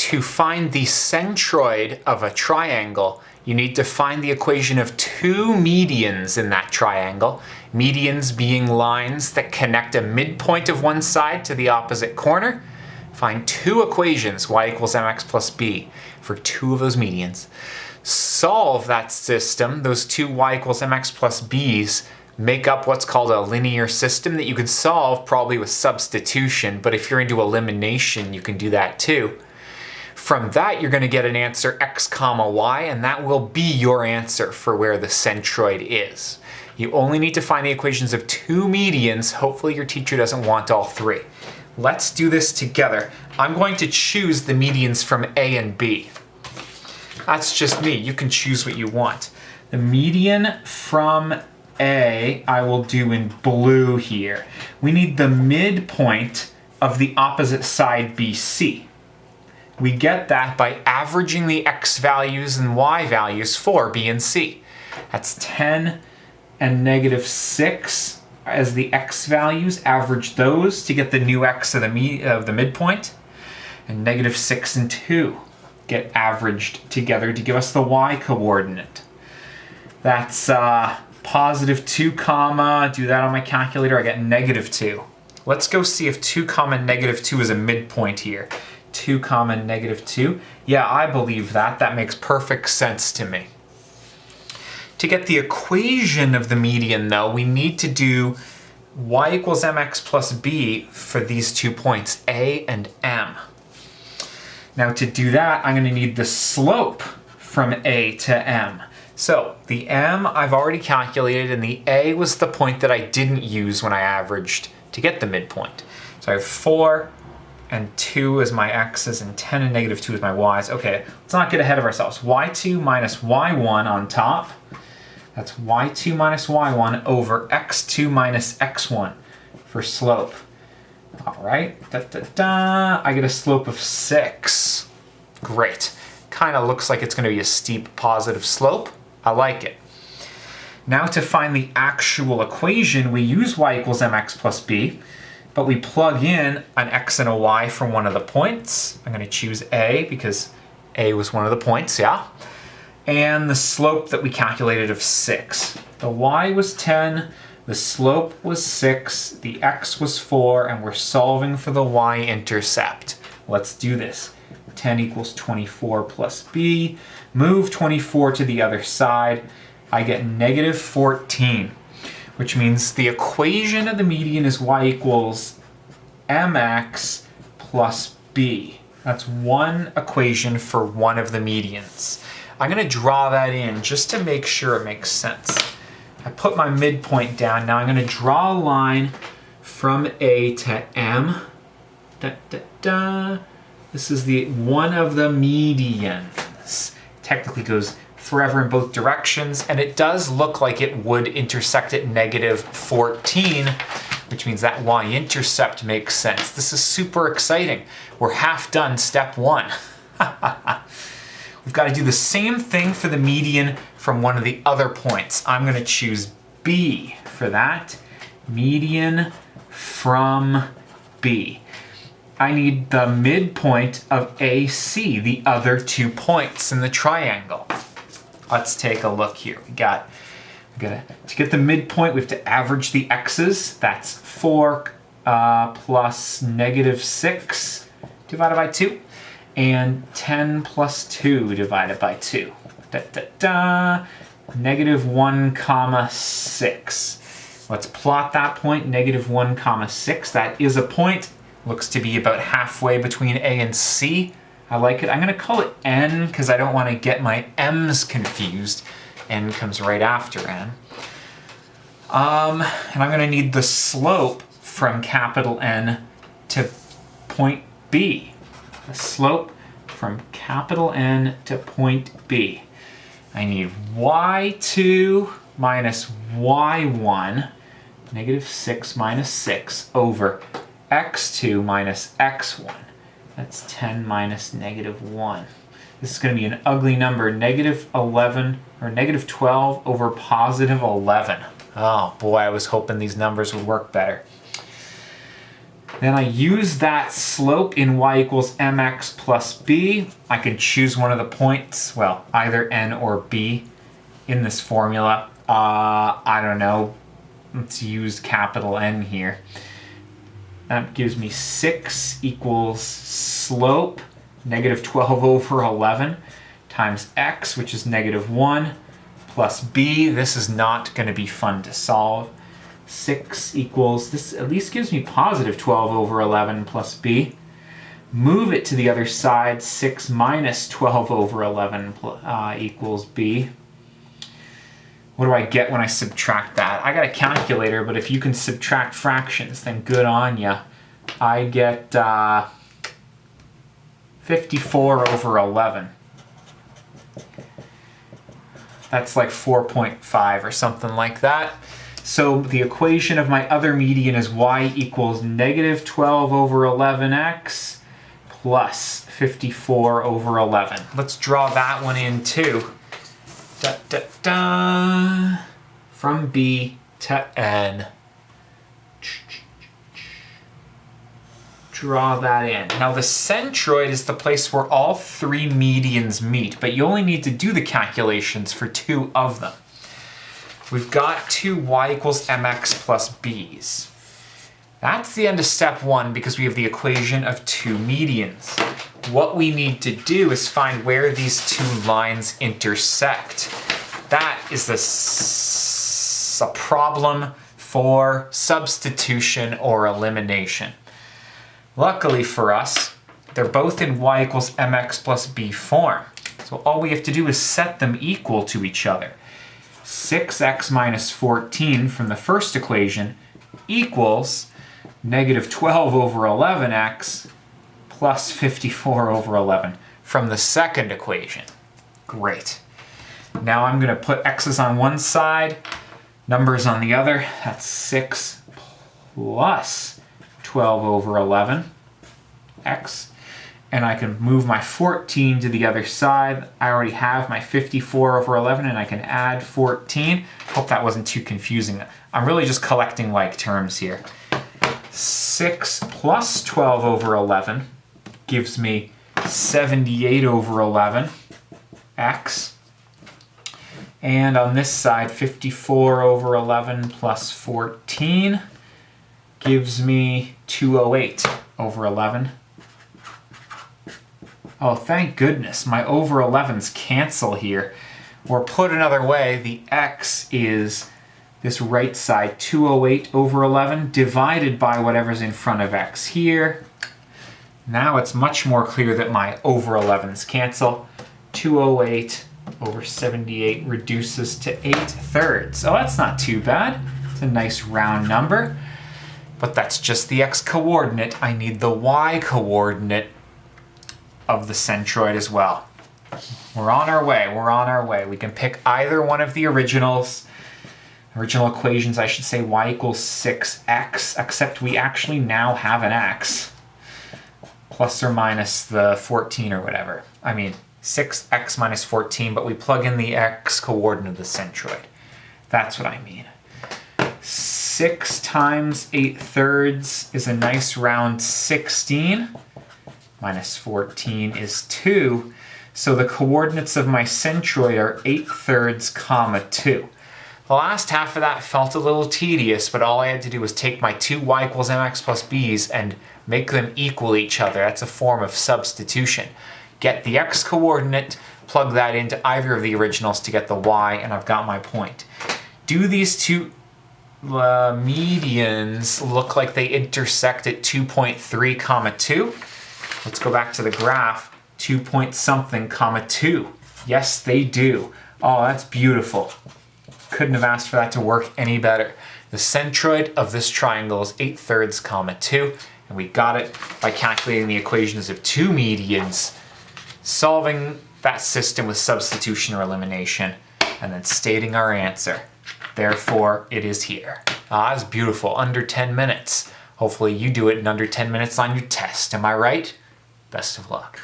to find the centroid of a triangle, you need to find the equation of two medians in that triangle. Medians being lines that connect a midpoint of one side to the opposite corner. Find two equations, y equals mx plus b, for two of those medians. Solve that system, those two y equals mx plus b's, make up what's called a linear system that you can solve probably with substitution, but if you're into elimination, you can do that too. From that, you're going to get an answer x comma y, and that will be your answer for where the centroid is. You only need to find the equations of two medians. Hopefully your teacher doesn't want all three. Let's do this together. I'm going to choose the medians from A and B. That's just me. You can choose what you want. The median from A, I will do in blue here. We need the midpoint of the opposite side BC. We get that by averaging the x values and y values for B and C. That's 10 and negative 6 as the x values. Average those to get the new x of the midpoint. And negative 6 and 2 get averaged together to give us the y coordinate. That's positive 2 comma, do that on my calculator, I get negative 2. Let's go see if 2 comma negative 2 is a midpoint here. 2 comma negative 2. Yeah, I believe that. That makes perfect sense to me. To get the equation of the median though, we need to do y equals mx plus b for these 2 points, A and M. Now to do that, I'm going to need the slope from A to M. So the M I've already calculated, and the A was the point that I didn't use when I averaged to get the midpoint. So I have 4 and 2 as my x's, and 10 and negative 2 as my y's. Okay, let's not get ahead of ourselves. y2 minus y1 on top. That's y2 minus y1 over x2 minus x1 for slope. All right, I get a slope of 6. Great. Kind of looks like it's going to be a steep positive slope. I like it. Now to find the actual equation, we use y equals mx plus b, but we plug in an x and a y from one of the points. I'm going to choose A because A was one of the points, yeah? And the slope that we calculated of 6. The y was 10, the slope was 6, the x was 4, and we're solving for the y-intercept. Let's do this. 10 equals 24 plus b. Move 24 to the other side. I get negative 14, which means the equation of the median is y equals mx plus b. That's one equation for one of the medians. I'm going to draw that in just to make sure it makes sense. I put my midpoint down. Now I'm going to draw a line from A to M. This is the one of the medians. Technically goes forever in both directions, and it does look like it would intersect at negative 14, which means that y-intercept makes sense. This is super exciting. We're half done step 1. We've got to do the same thing for the median from one of the other points. I'm going to choose B for that. Median from B. I need the midpoint of AC, the other 2 points in the triangle. Let's take a look here. To get the midpoint, we have to average the x's. That's 4 plus negative 6 divided by 2. And 10 plus 2 divided by 2. Negative 1 comma 6. Let's plot that point, negative 1 comma 6. That is a point. Looks to be about halfway between A and C. I like it. I'm going to call it N because I don't want to get my M's confused. N comes right after N. And I'm going to need the slope from capital N to point B. The slope from capital N to point B. I need y2 minus y1, negative 6 minus 6, over x2 minus x1. That's 10 minus negative 1. This is going to be an ugly number, negative 11, or negative 12 over positive 11. Oh boy, I was hoping these numbers would work better. Then I use that slope in y equals mx plus b. I can choose one of the points, well, either n or b in this formula. I don't know. Let's use capital N here. That gives me 6 equals slope, negative 12 over 11, times x, which is negative 1, plus b. This is not going to be fun to solve. 6 equals, this at least gives me positive 12 over 11 plus b. Move it to the other side, 6 minus 12 over 11 equals b. What do I get when I subtract that? I got a calculator, but if you can subtract fractions, then good on ya. I get 54 over 11. That's like 4.5 or something like that. So the equation of my other median is y equals negative 12 over 11x plus 54 over 11. Let's draw that one in too. Da, da, da. From B to N. Draw that in. Now the centroid is the place where all three medians meet, but you only need to do the calculations for 2 of them. We've got 2 y equals mx plus b's. That's the end of step 1 because we have the equation of 2 medians. What we need to do is find where these 2 lines intersect. That is a problem for substitution or elimination. Luckily for us, they're both in y equals mx plus b form. So all we have to do is set them equal to each other. 6x minus 14 from the first equation equals negative 12 over 11x plus 54 over 11 from the second equation. Great. Now I'm going to put x's on one side, numbers on the other. That's 6 plus 12 over 11 x. And I can move my 14 to the other side. I already have my 54 over 11 and I can add 14. Hope that wasn't too confusing. I'm really just collecting like terms here. 6 plus 12 over 11 gives me 78 over 11 x. And on this side, 54 over 11 plus 14 gives me 208 over 11. Oh, thank goodness, my over 11s cancel here. Or put another way, the x is this right side, 208 over 11, divided by whatever's in front of x here. Now it's much more clear that my over 11s cancel. 208 over 78 reduces to 8/3. Oh, that's not too bad. It's a nice round number. But that's just the x-coordinate. I need the y-coordinate of the centroid as well. We're on our way, we're on our way. We can pick either one of the original equations, I should say, y equals 6x, except we actually now have an x, plus or minus the 14 or whatever. I mean, 6x minus 14, but we plug in the x-coordinate of the centroid. That's what I mean. 6 times 8/3 is a nice round 16. Minus 14 is 2. So the coordinates of my centroid are 8/3 comma 2. The last half of that felt a little tedious, but all I had to do was take my 2 y equals mx plus b's and make them equal each other. That's a form of substitution. Get the x-coordinate, plug that into either of the originals to get the y, and I've got my point. Do these 2 medians look like they intersect at 2.3 comma 2? Let's go back to the graph. 2 point something comma 2. Yes, they do. Oh, that's beautiful. Couldn't have asked for that to work any better. The centroid of this triangle is 8/3 comma 2, and we got it by calculating the equations of 2 medians, solving that system with substitution or elimination, and then stating our answer. Therefore, it is here. Ah, it's beautiful. Under 10 minutes. Hopefully you do it in under 10 minutes on your test. Am I right? Best of luck.